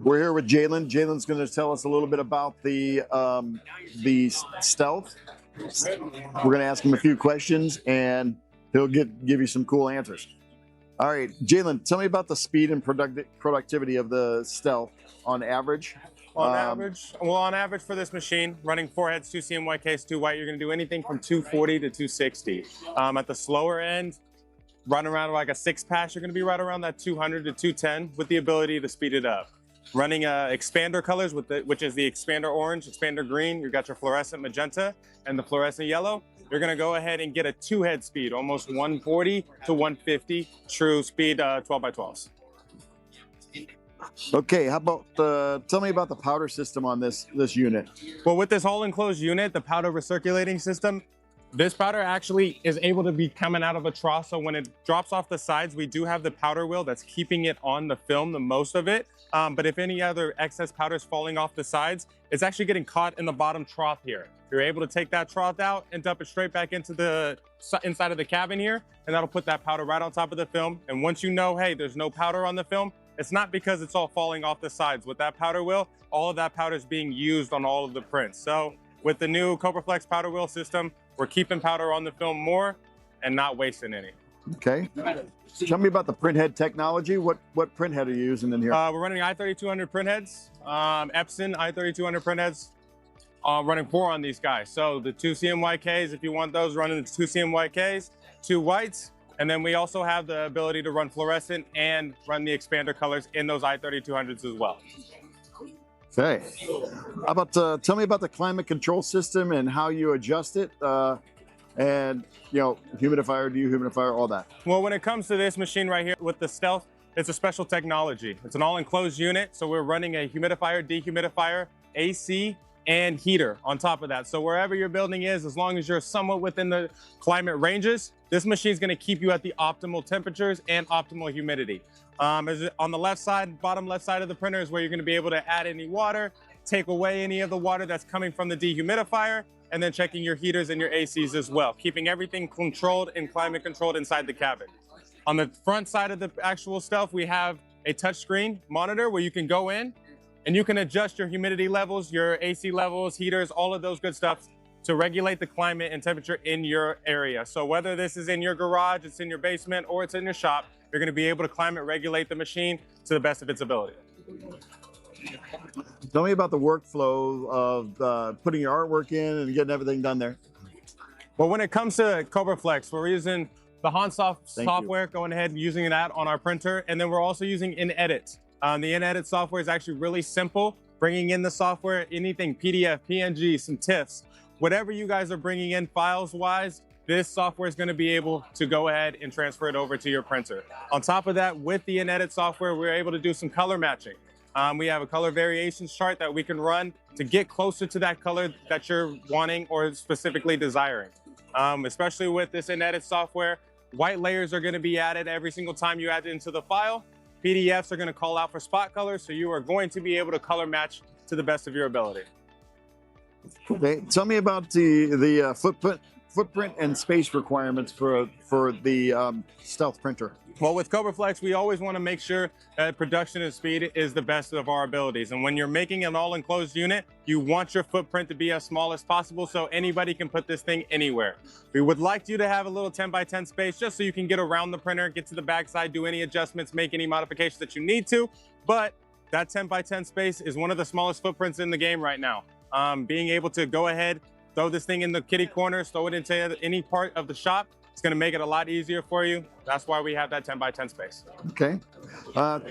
We're here with Jalen. Jalen's going to tell us a little bit about the Stealth. We're going to ask him a few questions, and he'll give you some cool answers. All right, Jalen, tell me about the speed and productivity of the Stealth on average. On average for this machine, running 4 heads, 2 CMYKs, 2 white, you're going to do anything from 240 to 260. At the slower end, running around like a 6-pass, you're going to be right around that 200 to 210 with the ability to speed it up. Running expander colors, which is the expander orange, expander green, you've got your fluorescent magenta and the fluorescent yellow. You're going to go ahead and get a 2-head speed, almost 140 to 150 true speed 12x12s. Okay, how about tell me about the powder system on this unit. Well, with this whole enclosed unit, the powder recirculating system, this powder actually is able to be coming out of a trough. So when it drops off the sides, we do have the powder wheel that's keeping it on the film, the most of it. But if any other excess powder is falling off the sides, it's actually getting caught in the bottom trough here. You're able to take that trough out and dump it straight back into the inside of the cabin here, and that'll put that powder right on top of the film. And once you know, hey, there's no powder on the film, it's not because it's all falling off the sides. With that powder wheel, all of that powder is being used on all of the prints. So with the new Cobra Flex powder wheel system, we're keeping powder on the film more and not wasting any. Okay. Tell me about the printhead technology. What printhead are you using in here? We're running i3200 printheads, Epson i3200 printheads. Running 4 on these guys. So the 2 CMYKs, if you want those, running the 2 CMYKs, 2 whites, and then we also have the ability to run fluorescent and run the expander colors in those i3200s as well. Okay. How about tell me about the climate control system and how you adjust it, and humidifier, dehumidifier, all that. Well, when it comes to this machine right here with the Stealth, it's a special technology. It's an all-enclosed unit, so we're running a humidifier, dehumidifier, AC, and heater on top of that. So wherever your building is, as long as you're somewhat within the climate ranges, this machine is going to keep you at the optimal temperatures and optimal humidity. On the left side, bottom left side of the printer is where you're going to be able to add any water, take away any of the water that's coming from the dehumidifier, and then checking your heaters and your ACs as well, keeping everything controlled and climate controlled inside the cabin. On the front side of the actual Stealth, we have a touchscreen monitor where you can go in and you can adjust your humidity levels, your AC levels, heaters, all of those good stuff to regulate the climate and temperature in your area. So whether this is in your garage, it's in your basement, or it's in your shop, you're going to be able to climate regulate the machine to the best of its ability. Tell me about the workflow of putting your artwork in and getting everything done there. Well, when it comes to Cobra Flex, we're using the Hansoft software, going ahead and using that on our printer, and then we're also using InEdit. The InEdit software is actually really simple. Bringing in the software, anything PDF, PNG, some TIFFs, whatever you guys are bringing in files-wise, this software is going to be able to go ahead and transfer it over to your printer. On top of that, with the InEdit software, we're able to do some color matching. We have a color variations chart that we can run to get closer to that color that you're wanting or specifically desiring. Especially with this InEdit software, white layers are going to be added every single time you add it into the file. PDFs are going to call out for spot colors, so you are going to be able to color match to the best of your ability. Okay, tell me about the footprint and space requirements for the Stealth printer. Well, with Cobra Flex, we always want to make sure that production and speed is the best of our abilities. And when you're making an all-enclosed unit, you want your footprint to be as small as possible so anybody can put this thing anywhere. We would like you to have a little 10x10 space just so you can get around the printer, get to the backside, do any adjustments, make any modifications that you need to. But that 10x10 space is one of the smallest footprints in the game right now. Being able to go ahead, throw this thing in the kitty corner, throw it into any part of the shop, it's going to make it a lot easier for you. That's why we have that 10x10 space. Okay.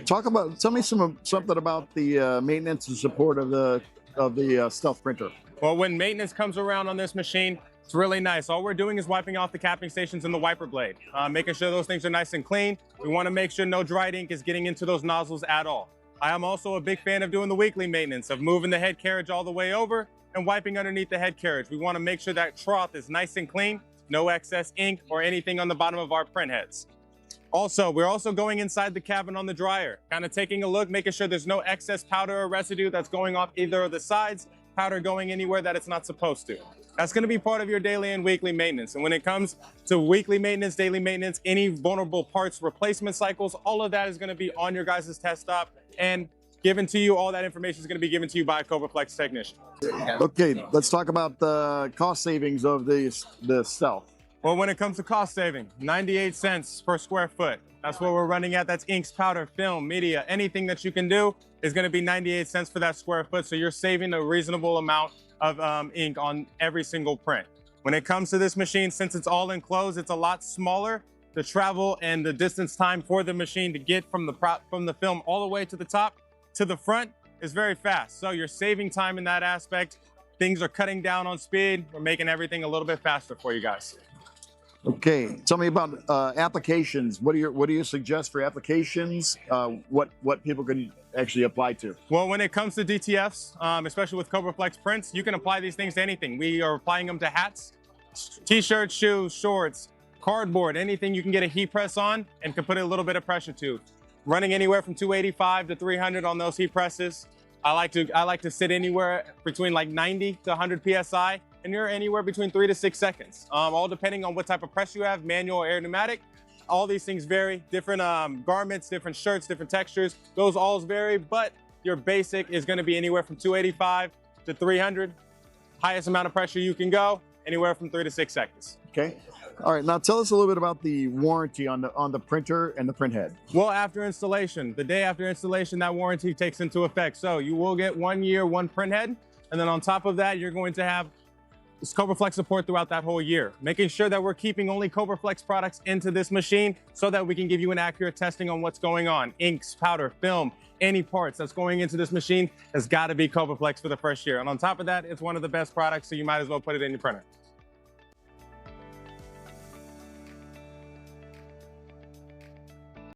Tell me something about the maintenance and support of the Stealth printer. Well, when maintenance comes around on this machine, it's really nice. All we're doing is wiping off the capping stations and the wiper blade, making sure those things are nice and clean. We want to make sure no dried ink is getting into those nozzles at all. I am also a big fan of doing the weekly maintenance, of moving the head carriage all the way over and wiping underneath the head carriage. We want to make sure that trough is nice and clean, no excess ink or anything on the bottom of our print heads. Also, we're also going inside the cabin on the dryer, kind of taking a look, making sure there's no excess powder or residue that's going off either of the sides, powder going anywhere that it's not supposed to. That's going to be part of your daily and weekly maintenance. And when it comes to weekly maintenance, daily maintenance, any vulnerable parts replacement cycles, all of that is going to be on your guys' test stop and given to you. All that information is going to be given to you by a Cobra Flex technician. Okay, let's talk about the cost savings of the Stealth. Well, when it comes to cost saving, 98 cents per square foot. That's what we're running at. That's inks, powder, film, media, anything that you can do is going to be 98 cents for that square foot. So you're saving a reasonable amount of ink on every single print. When it comes to this machine, since it's all enclosed, it's a lot smaller. The travel and the distance time for the machine to get from the film all the way to the top to the front is very fast. So you're saving time in that aspect. Things are cutting down on speed. We're making everything a little bit faster for you guys. Okay, tell me about applications. What do you suggest for applications? What people can actually apply to? Well, when it comes to DTFs, especially with Cobra Flex prints, you can apply these things to anything. We are applying them to hats, t-shirts, shoes, shorts, cardboard, anything you can get a heat press on and can put a little bit of pressure to. Running anywhere from 285 to 300 on those heat presses. I like to sit anywhere between like 90 to 100 PSI, and you're anywhere between 3 to 6 seconds. All depending on what type of press you have, manual or air pneumatic. All these things vary. Different garments, different shirts, different textures. Those all vary, but your basic is gonna be anywhere from 285 to 300. Highest amount of pressure you can go, anywhere from 3 to 6 seconds. Okay. All right, now tell us a little bit about the warranty on the printer and the printhead. Well, after installation, the day after installation, that warranty takes into effect. So you will get 1 year, 1 printhead, and then on top of that, you're going to have this Cobra Flex support throughout that whole year, making sure that we're keeping only Cobra Flex products into this machine so that we can give you an accurate testing on what's going on. Inks, powder, film, any parts that's going into this machine has got to be Cobra Flex for the first year. And on top of that, it's one of the best products, so you might as well put it in your printer.